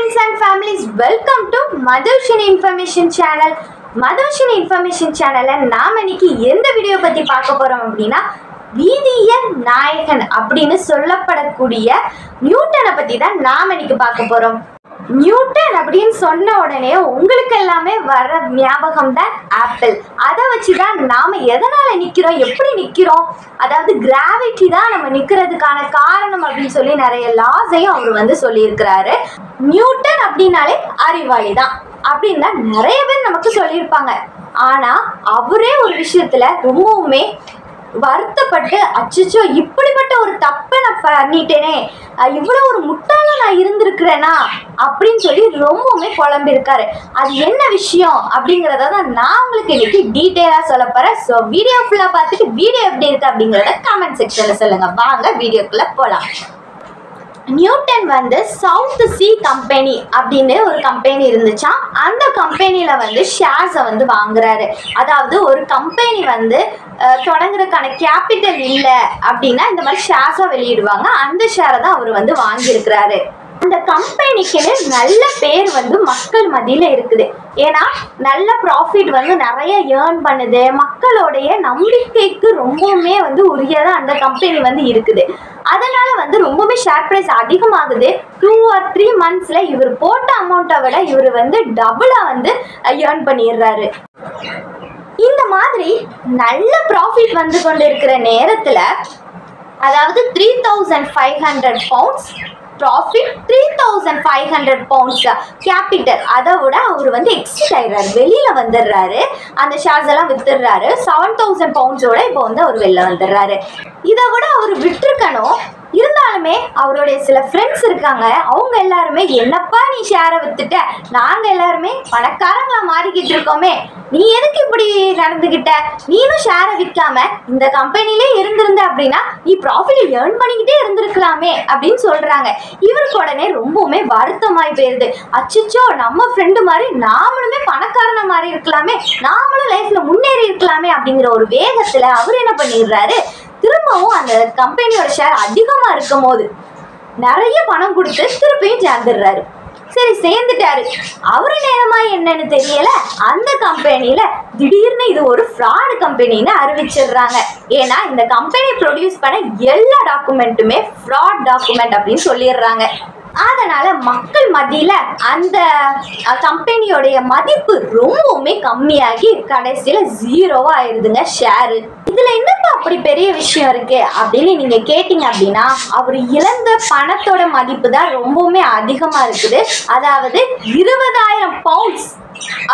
friends and families, welcome to Madhushini Information Channel. Madhushini Information Channel நாம இன்னைக்கு எந்த video பத்தி பார்க்க போறோம் அப்படினா வீதியின் நாயகன் அப்படினு சொல்லப்படக்கூடிய நியூட்டனை பத்தி தான் நாம இன்னைக்கு பார்க்க போறோம். நியூட்டன் அப்படின்னு சொன்ன உடனே உங்களுக்கு எல்லாமே வர ஞாபகம் தான் ஆப்பிள். அதை வச்சு தான் நாம எதனால நிக்கிறோம், எப்படி நிக்கிறோம், அதாவது கிராவிட்டி தான் நம்ம நிக்கிறதுக்கான காரணம் அப்படின்னு சொல்லி நிறைய லாஸையும் அவர் சொல்லியிருக்கிறாரு. நியூட்டன் அப்படின்னாலே அறிவாளி தான் அப்படின்னு தான் நிறைய பேர் நமக்கு சொல்லியிருப்பாங்க. ஆனா அவரே ஒரு விஷயத்துல ரொம்பவுமே வருத்தப்பட்டு அச்சோ இப்படிப்பட்ட ஒரு தப்பை நான் பண்ணிட்டேனே, இவ்வளோ ஒரு முட்டாள நான் இருந்திருக்கிறேனா அப்படின்னு சொல்லி ரொம்பவுமே குழம்பிருக்காரு. அது என்ன விஷயம் அப்படிங்கிறத தான் நான் உங்களுக்கு இன்னைக்கு டீட்டெயிலாக சொல்ல போகிறேன். ஸோ வீடியோ ஃபுல்லாக பார்த்துட்டு வீடியோ எப்படி இருக்கு அப்படிங்கிறத கமெண்ட் செக்ஷனில் சொல்லுங்கள். வாங்க வீடியோக்குள்ளே போகலாம். நியூட்டன் சவுத் சி கம்பெனி அப்படின்னு ஒரு கம்பெனி இருந்துச்சாம். அந்த கம்பெனியில் ஷேர்ஸை வாங்குறாரு. அதாவது ஒரு கம்பெனி தொடங்குறதுக்கான கேபிட்டல் இல்லை அப்படின்னா இந்த மாதிரி ஷேர்ஸாக வெளியிடுவாங்க. அந்த ஷேரை தான் அவர் வாங்கியிருக்கிறாரு. அந்த கம்பெனிக்கு நல்ல பேர் மக்கள் மத்தியில் இருக்குது. ஏன்னா நல்ல ப்ராஃபிட் நிறைய ஏர்ன் பண்ணுது. மக்களுடைய நம்பிக்கைக்கு ரொம்பவுமே உரியதாக அந்த கம்பெனி இருக்குது. அதனால ரொம்பவே ஷேர் ப்ரைஸ் அதிகமாகுது. 2 or 3 monthsல இவர் போட்ட அமௌண்ட்டை விட இவர் டபுளாக ஏர்ன் பண்ணிடுறாரு. இந்த மாதிரி நல்ல ப்ராஃபிட் கொண்டு இருக்கிற நேரத்தில், அதாவது 3500 pounds ப்ராஃபிட், 3500 pounds கேபிட்டல், அதை விட அவர் எக்ஸிட் ஆயிடுறாரு, வெளியில் வந்துடுறாரு. அந்த ஷேர்ஸ் எல்லாம் வித்துடுறாரு. 7000 poundsோட இப்போ அவர் வெளில வந்துடுறாரு. இதை விட அவர் விட்டுருக்கணும். இருந்தாலுமே அவருடைய சில ஃப்ரெண்ட்ஸ் இருக்காங்க. அவங்க எல்லாருமே என்னப்பா நீ ஷேரை வித்துட்ட, நாங்கள் எல்லாருமே பணக்காரங்களா மாறிக்கிட்டு இருக்கோமே, நீ எதுக்கு இப்படி நடந்துக்கிட்ட, நீனும் ஷேரை விற்காம இந்த கம்பெனிலே இருந்திருந்த அப்படின்னா நீ ப்ராஃபிட் ஏர்ன் பண்ணிக்கிட்டே இருந்திருக்கலாமே அப்படின்னு சொல்றாங்க. இவருக்கு உடனே ரொம்பவுமே வருத்தமாய் போயிருது. அச்சோ நம்ம ஃப்ரெண்டு மாதிரி நாமளுமே பணக்காரனை மாதிரி இருக்கலாமே, நாமளும் லைஃப்ல முன்னேறி இருக்கலாமே அப்படிங்கிற ஒரு வேகத்துல அவர் என்ன பண்ணிடுறாரு, திரும்பவும் அந்த கம்பெனியோட ஷேர் அதிகமா இருக்கும் போது நிறைய பணம் கொடுத்து திருப்பியும் சேர்ந்துடுறாரு. சரி சேர்ந்துட்டாரு. அவரு நேரமா என்னன்னு தெரியல, அந்த கம்பெனியில திடீர்னு இது ஒரு ஃப்ராட் கம்பெனின்னு அறிவிச்சிடுறாங்க. ஏன்னா இந்த கம்பெனி ப்ரொடியூஸ் பண்ண எல்லா டாக்குமெண்ட்டுமே ஃப்ராட் டாக்குமெண்ட் அப்படின்னு சொல்லிடுறாங்க. அதனால மக்கள் மத்தியில அந்த கம்பெனியோடைய மதிப்பு ரொம்பவுமே கம்மியாகி கடைசியில 0 ஆயிடுதுங்க ஷேரு. இதுல என்னப்பா அப்படி பெரிய விஷயம் இருக்கு அப்படின்னு நீங்க கேட்டீங்க அப்படின்னா, அவர் இழந்த பணத்தோட மதிப்பு தான் ரொம்பவுமே அதிகமா இருக்குது. அதாவது 20,000 pounds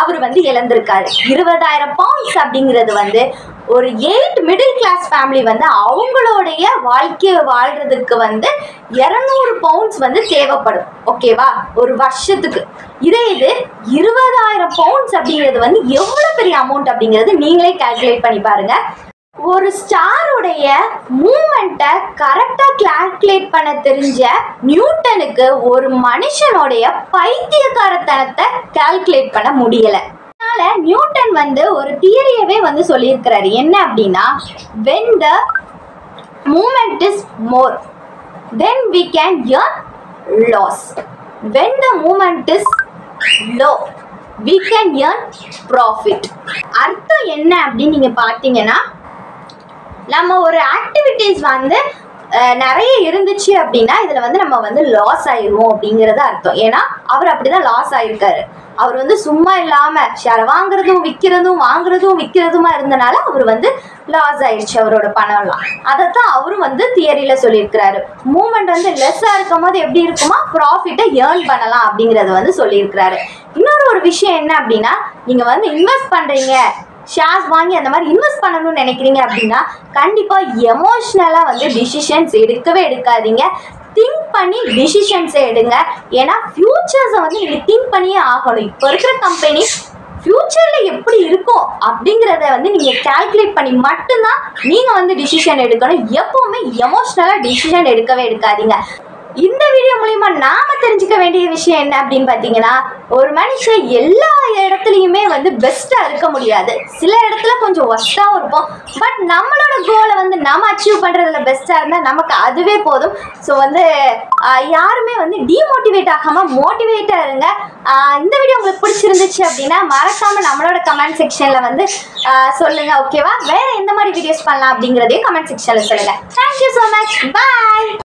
அவர் இழந்திருக்காரு. 20,000 pounds அப்படிங்கிறது ஒரு 8 மிடில் கிளாஸ் ஃபேமிலி அவங்களுடைய வாழ்க்கையை வாழ்றதுக்கு 200 pounds தேவைப்படும். ஓகேவா, ஒரு வருஷத்துக்கு. இது 20,000 pounds அப்படிங்கிறது எவ்வளவு பெரிய அமௌண்ட் அப்படிங்கிறது நீங்களே கால்குலேட் பண்ணி பாருங்க. ஒரு ஸ்டாருடைய மூமெண்ட்டை கரெக்டாக கால்குலேட் பண்ண தெரிஞ்ச நியூட்டனுக்கு ஒரு மனுஷனுடைய பைத்தியக்காரத்தனத்தை கால்குலேட் பண்ண முடியலை. அதனால நியூட்டன் ஒரு தியரியவே சொல்லியிருக்கிறாரு. என்ன அப்படின்னா, when the movement is more then we can earn loss, when the movement is low we can earn profit. அர்த்தம் என்ன அப்படின்னு நீங்க பார்த்தீங்கன்னா, நம்ம ஒரு ஆக்டிவிட்டீஸ் நிறைய இருந்துச்சு அப்படின்னா இதில் நம்ம லாஸ் ஆயிடுவோம் அப்படிங்கிறது அர்த்தம். ஏன்னா அவர் அப்படிதான் லாஸ் ஆயிருக்காரு. அவர் சும்மா இல்லாமல் ஷேர் வாங்குறதும் விற்கிறதும் வாங்குறதும் விற்கிறதுமா இருந்தனால அவர் லாஸ் ஆயிடுச்சு அவரோட பணம்லாம். அதைத்தான் அவரும் தியரியில் சொல்லியிருக்கிறாரு. மூமெண்ட் லெஸ்ஸாக இருக்கும் போது எப்படி இருக்குமா, ப்ராஃபிட்டை ஏர்ன் பண்ணலாம் அப்படிங்கிறத சொல்லியிருக்கிறாரு. இன்னொரு விஷயம் என்ன அப்படின்னா, நீங்கள் இன்வெஸ்ட் பண்ணுறீங்க, ஷேர்ஸ் வாங்கி அந்த மாதிரி இன்வெஸ்ட் பண்ணணும்னு நினைக்கிறீங்க அப்படின்னா கண்டிப்பாக எமோஷ்னலாக டிசிஷன்ஸ் எடுக்கவே எடுக்காதீங்க. திங்க் பண்ணி டிசிஷன்ஸை எடுங்க. ஏன்னா ஃபியூச்சர்ஸை நீங்கள் திங்க் பண்ணியே ஆகணும். இப்போ இருக்கிற கம்பெனி ஃபியூச்சரில் எப்படி இருக்கும் அப்படிங்கிறத நீங்கள் கால்குலேட் பண்ணி மட்டும்தான் நீங்கள் டிசிஷன் எடுக்கணும். எப்போவுமே எமோஷ்னலாக டிசிஷன் எடுக்கவே எடுக்காதீங்க. இந்த வீடியோ மூலிமா நாம தெரிஞ்சுக்கிட்ட தெரிஞ்சுக்க வேண்டிய விஷயம் என்ன அப்படின்னு பார்த்தீங்கன்னா, ஒரு மனுஷன் எல்லா இடத்துலையுமே வந்து பெஸ்ட்டாக இருக்க முடியாது. சில இடத்துல கொஞ்சம் ஒஸ்ட்டாகவும் இருப்போம். பட் நம்மளோட கோலை வந்து நம்ம அச்சீவ் பண்ணுறதுல பெஸ்ட்டாக இருந்தால் நமக்கு அதுவே போதும். ஸோ வந்து யாருமே வந்து டீமோட்டிவேட் ஆகாமல் மோட்டிவேட்டாக இருங்க. இந்த வீடியோ உங்களுக்கு பிடிச்சிருந்துச்சு அப்படின்னா மறக்காமல் நம்மளோட கமெண்ட் செக்ஷனில் வந்து சொல்லுங்கள். ஓகேவா? வேறு எந்த மாதிரி வீடியோஸ் பண்ணலாம் அப்படிங்கிறதையும் கமெண்ட் செக்ஷனில் சொல்லுங்கள். Thank you so much. பாய்.